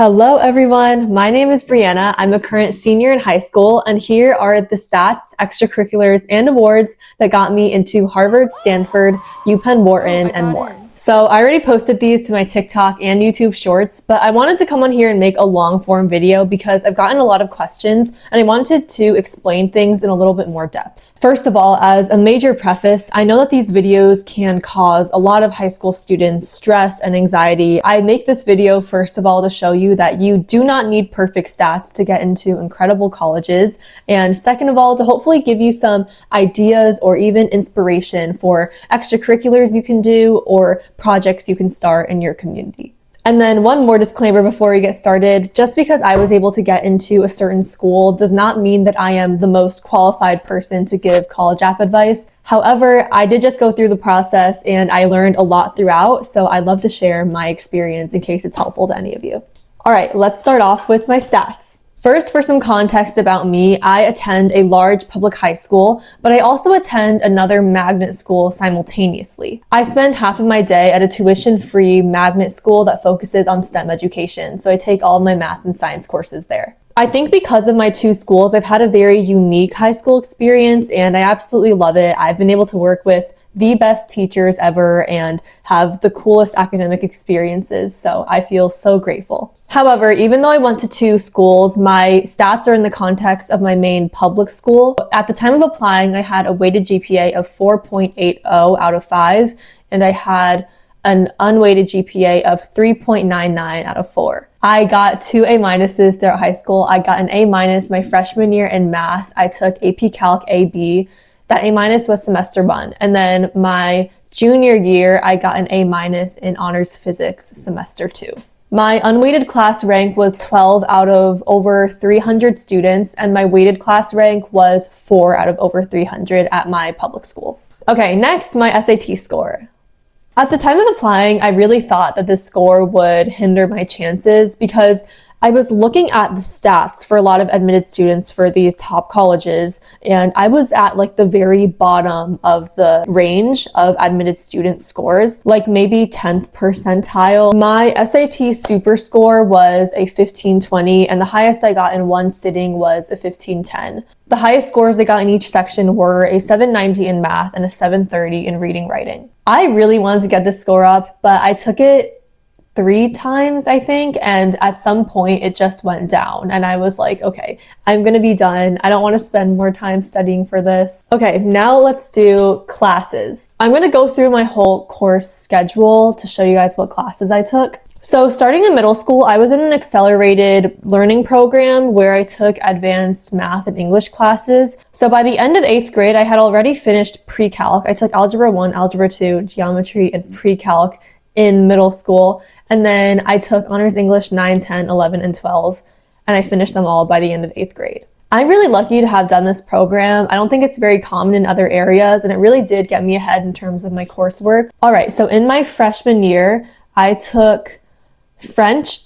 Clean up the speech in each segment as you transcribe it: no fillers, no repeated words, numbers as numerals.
Hello everyone, my name is Brianna. I'm a current senior in high school, and here are the stats, extracurriculars, and awards that got me into Harvard, Stanford, UPenn Wharton, and more. So I already posted these to my TikTok and YouTube shorts, but I wanted to come on here and make a long form video because I've gotten a lot of questions and I wanted to explain things in a little bit more depth. First of all, as a major preface, I know that these videos can cause a lot of high school students stress and anxiety. I make this video first of all to show you that you do not need perfect stats to get into incredible colleges, and second of all to hopefully give you some ideas or even inspiration for extracurriculars you can do or projects you can start in your community. And then one more disclaimer before we get started. Just because I was able to get into a certain school does not mean that I am the most qualified person to give college app advice. However, I did just go through the process and I learned a lot throughout, so I'd love to share my experience in case it's helpful to any of you. All right, let's start off with my stats. First, for some context about me, I attend a large public high school, but I also attend another magnet school simultaneously. I spend half of my day at a tuition-free magnet school that focuses on STEM education, so I take all of my math and science courses there. I think because of my two schools, I've had a very unique high school experience, and I absolutely love it. I've been able to work with the best teachers ever and have the coolest academic experiences, so I feel so grateful. However, even though I went to two schools, my stats are in the context of my main public school. At the time of applying, I had a weighted GPA of 4.80 out of 5, and I had an unweighted GPA of 3.99 out of 4. I got 2 A- throughout high school. I got an A- my freshman year in math. I took AP Calc AB. That A- was semester 1. And then my junior year, I got an A- in honors physics semester 2. My unweighted class rank was 12 out of over 300 students, and my weighted class rank was 4 out of over 300 at my public school. Okay, next, my SAT score. At the time of applying, I really thought that this score would hinder my chances because I was looking at the stats for a lot of admitted students for these top colleges, and I was at like the very bottom of the range of admitted student scores, like maybe 10th percentile. My SAT super score was a 1520, and the highest I got in one sitting was a 1510. The highest scores I got in each section were a 790 in math and a 730 in reading writing. I really wanted to get this score up, but I took it 3 times, I think, and at some point it just went down and I was like, okay, I'm gonna be done. I don't want to spend more time studying for this. Okay, now let's do classes. I'm gonna go through my whole course schedule to show you guys what classes I took. So starting in middle school, I was in an accelerated learning program where I took advanced math and English classes. So by the end of 8th grade, I had already finished pre-calc. I took Algebra 1, Algebra 2, Geometry, and pre-calc in middle school. And then I took honors English 9, 10, 11, and 12, and I finished them all by the end of 8th grade. I'm really lucky to have done this program. I don't think it's very common in other areas, and it really did get me ahead in terms of my coursework. All right, so in my freshman year, I took French,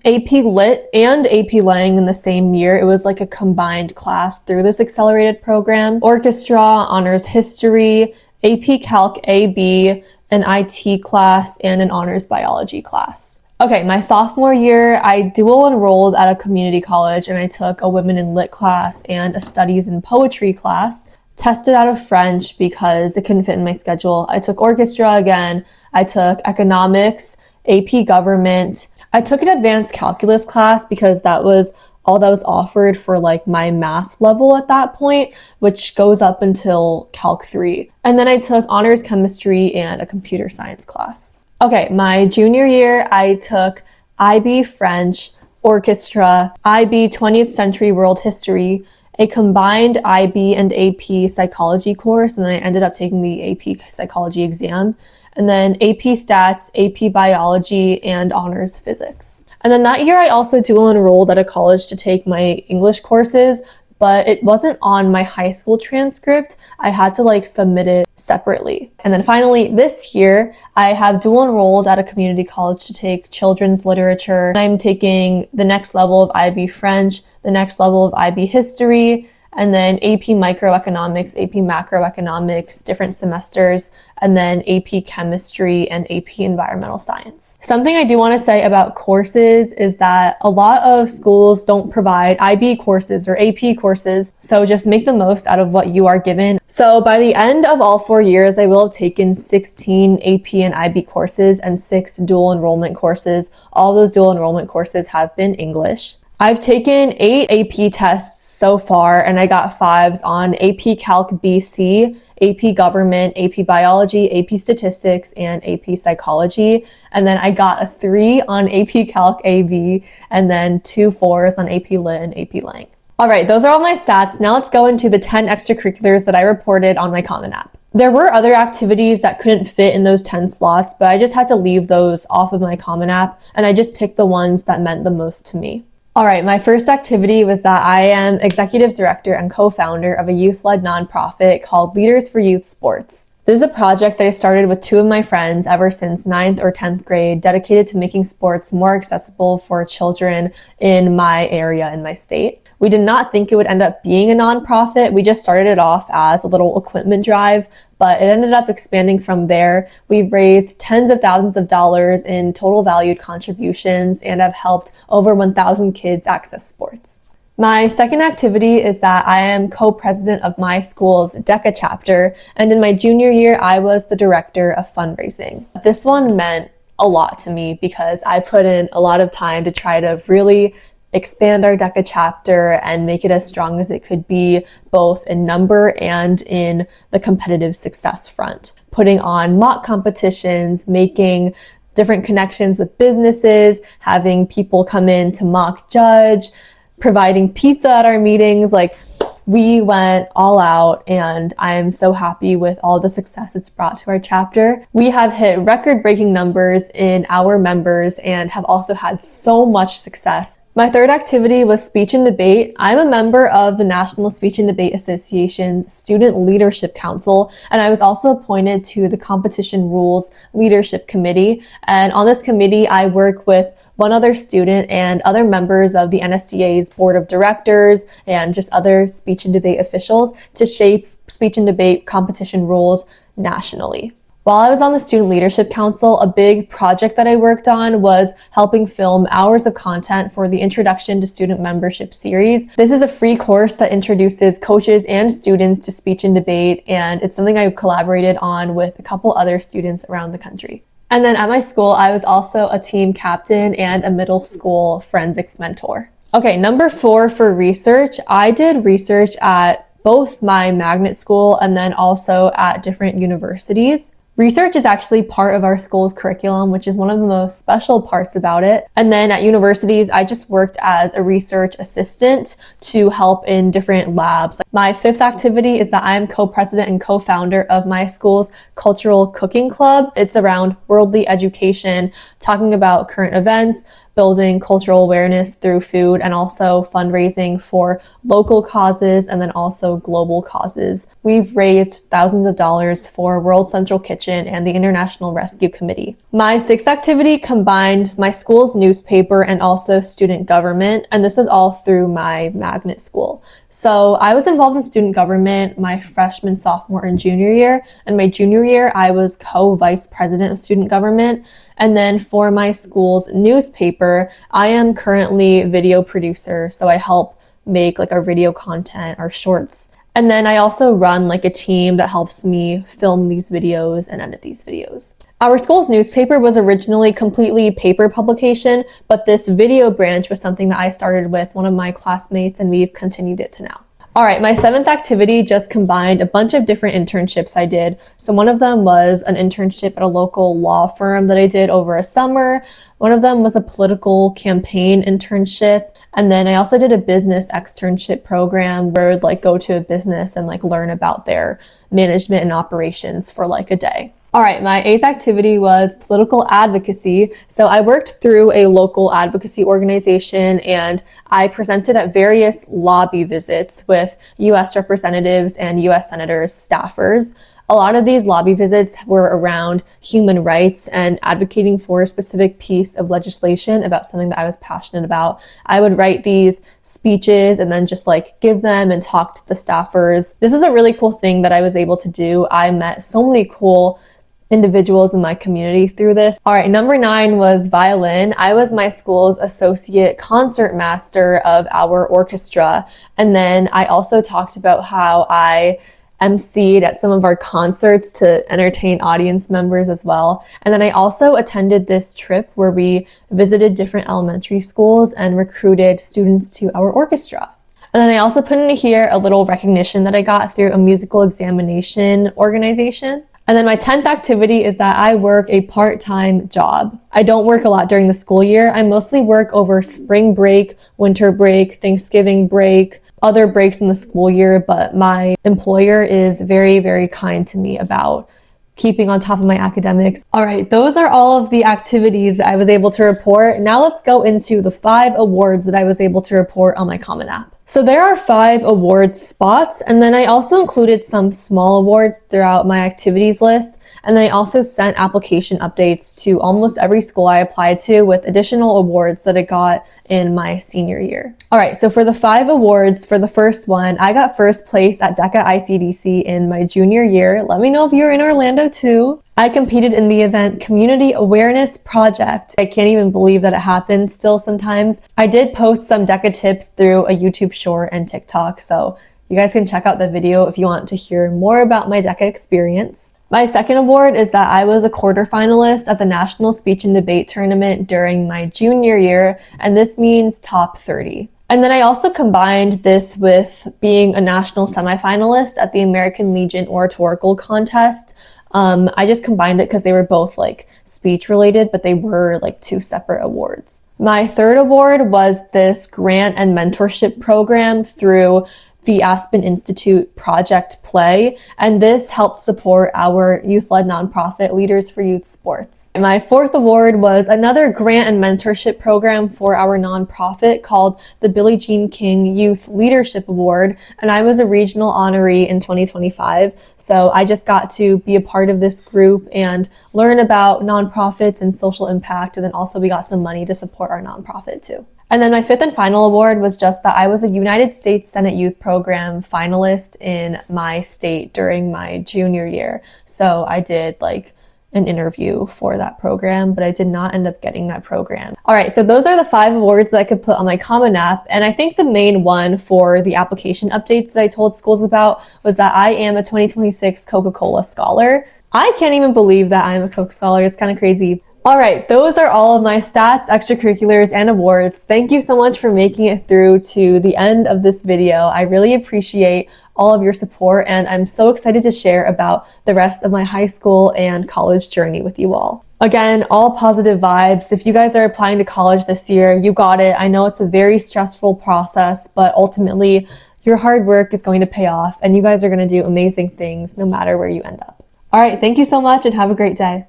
AP Lit, and AP Lang in the same year. It was like a combined class through this accelerated program. Orchestra, honors history, AP Calc AB, an IT class, and an honors biology class. Okay, my sophomore year, I dual enrolled at a community college and I took a women in lit class and a studies in poetry class. Tested out of French because it couldn't fit in my schedule. I took orchestra again. I took economics, AP government. I took an advanced calculus class because that was all that was offered for like my math level at that point, which goes up until Calc 3. And then I took honors chemistry and a computer science class. Okay, my junior year, I took IB French, orchestra, IB 20th century world history, a combined IB and AP psychology course, and then I ended up taking the AP psychology exam, and then AP stats, AP biology, and honors physics. And then that year I also dual enrolled at a college to take my English courses, but it wasn't on my high school transcript. I had to like submit it separately. And then finally this year, I have dual enrolled at a community college to take children's literature. I'm taking the next level of IB French, the next level of IB history, and then AP microeconomics, AP macroeconomics, different semesters, and then AP chemistry and AP environmental science. Something I do want to say about courses is that a lot of schools don't provide IB courses or AP courses, so just make the most out of what you are given. So by the end of all 4 years, I will have taken 16 AP and IB courses and 6 dual enrollment courses. All those dual enrollment courses have been English. I've taken 8 AP tests so far, and I got 5s on AP Calc BC, AP Government, AP Biology, AP Statistics, and AP Psychology. And then I got a 3 on AP Calc AV, and then 2 4s on AP Lit and AP Lang. All right, those are all my stats. Now let's go into the 10 extracurriculars that I reported on my Common App. There were other activities that couldn't fit in those 10 slots, but I just had to leave those off of my Common App, and I just picked the ones that meant the most to me. All right, my first activity was that I am executive director and co-founder of a youth-led nonprofit called Leaders for Youth Sports. This is a project that I started with 2 of my friends ever since 9th or 10th grade, dedicated to making sports more accessible for children in my area, in my state. We did not think it would end up being a nonprofit. We just started it off as a little equipment drive, but it ended up expanding from there. We've raised tens of thousands of dollars in total valued contributions and have helped over 1,000 kids access sports. My second activity is that I am co-president of my school's DECA chapter, and in my junior year, I was the director of fundraising. This one meant a lot to me because I put in a lot of time to try to really expand our DECA chapter and make it as strong as it could be, both in number and in the competitive success front. Putting on mock competitions, making different connections with businesses, having people come in to mock judge, providing pizza at our meetings. Like, we went all out, and I am so happy with all the success it's brought to our chapter. We have hit record-breaking numbers in our members and have also had so much success. My third activity was speech and debate. I'm a member of the National Speech and Debate Association's Student Leadership Council, and I was also appointed to the Competition Rules Leadership Committee. And on this committee, I work with one other student and other members of the NSDA's board of directors and just other speech and debate officials to shape speech and debate competition rules nationally. While I was on the Student Leadership Council, a big project that I worked on was helping film hours of content for the Introduction to Student Membership series. This is a free course that introduces coaches and students to speech and debate, and it's something I collaborated on with a couple other students around the country. And then at my school, I was also a team captain and a middle school forensics mentor. Okay, number 4 for research. I did research at both my magnet school and then also at different universities. Research is actually part of our school's curriculum, which is one of the most special parts about it. And then at universities, I just worked as a research assistant to help in different labs. My 5th activity is that I am co-president and co-founder of my school's cultural cooking club. It's around worldly education, talking about current events, building cultural awareness through food, and also fundraising for local causes and then also global causes. We've raised thousands of dollars for World Central Kitchen and the International Rescue Committee. My 6th activity combined my school's newspaper and also student government, and this is all through my magnet school. So I was involved in student government my freshman, sophomore, and junior year. And my junior year, I was co-vice president of student government. And then for my school's newspaper, I am currently video producer. So I help make like our video content, our shorts. And then I also run like a team that helps me film these videos and edit these videos. Our school's newspaper was originally completely paper publication, but this video branch was something that I started with one of my classmates, and we've continued it to now. All right, my 7th activity just combined a bunch of different internships I did. So one of them was an internship at a local law firm that I did over a summer. One of them was a political campaign internship. And then I also did a business externship program where I would like go to a business and like learn about their management and operations for like a day. All right, my 8th activity was political advocacy. So I worked through a local advocacy organization and I presented at various lobby visits with US representatives and US senators, staffers. A lot of these lobby visits were around human rights and advocating for a specific piece of legislation about something that I was passionate about. I would write these speeches and then just like give them and talk to the staffers. This is a really cool thing that I was able to do. I met so many cool individuals in my community through this. All right, number 9 was violin. I was my school's associate concert master of our orchestra. And then I also talked about how I emceed at some of our concerts to entertain audience members as well. And then I also attended this trip where we visited different elementary schools and recruited students to our orchestra. And then I also put in here a little recognition that I got through a musical examination organization. And then my 10th activity is that I work a part-time job. I don't work a lot during the school year. I mostly work over spring break, winter break, Thanksgiving break, other breaks in the school year, but my employer is very, very kind to me about keeping on top of my academics. All right, those are all of the activities that I was able to report. Now let's go into the 5 awards that I was able to report on my Common App. So there are 5 award spots, and then I also included some small awards throughout my activities list. And then I also sent application updates to almost every school I applied to with additional awards that I got in my senior year. All right, so for the 5 awards, for the first one, I got first place at DECA ICDC in my junior year. Let me know if you're in Orlando too. I competed in the event Community Awareness Project. I can't even believe that it happens still sometimes. I did post some DECA tips through a YouTube short and TikTok, so you guys can check out the video if you want to hear more about my DECA experience. My second award is that I was a quarterfinalist at the National Speech and Debate Tournament during my junior year, and this means top 30. And then I also combined this with being a national semifinalist at the American Legion Oratorical Contest. I just combined it because they were both like speech related, but they were like 2 separate awards. My third award was this grant and mentorship program through the Aspen Institute Project Play, and this helped support our youth-led nonprofit Leaders for Youth Sports. My fourth award was another grant and mentorship program for our nonprofit called the Billie Jean King Youth Leadership Award, and I was a regional honoree in 2025, so I just got to be a part of this group and learn about nonprofits and social impact, and then also we got some money to support our nonprofit too. And then my 5th and final award was just that I was a United States Senate Youth Program finalist in my state during my junior year. So I did like an interview for that program, but I did not end up getting that program. All right, so those are the 5 awards that I could put on my Common App. And I think the main one for the application updates that I told schools about was that I am a 2026 Coca-Cola Scholar. I can't even believe that I'm a Coke Scholar. It's kind of crazy. All right, those are all of my stats, extracurriculars, and awards. Thank you so much for making it through to the end of this video. I really appreciate all of your support, and I'm so excited to share about the rest of my high school and college journey with you all. Again, all positive vibes. If you guys are applying to college this year, you got it. I know it's a very stressful process, but ultimately, your hard work is going to pay off, and you guys are going to do amazing things no matter where you end up. All right, thank you so much, and have a great day.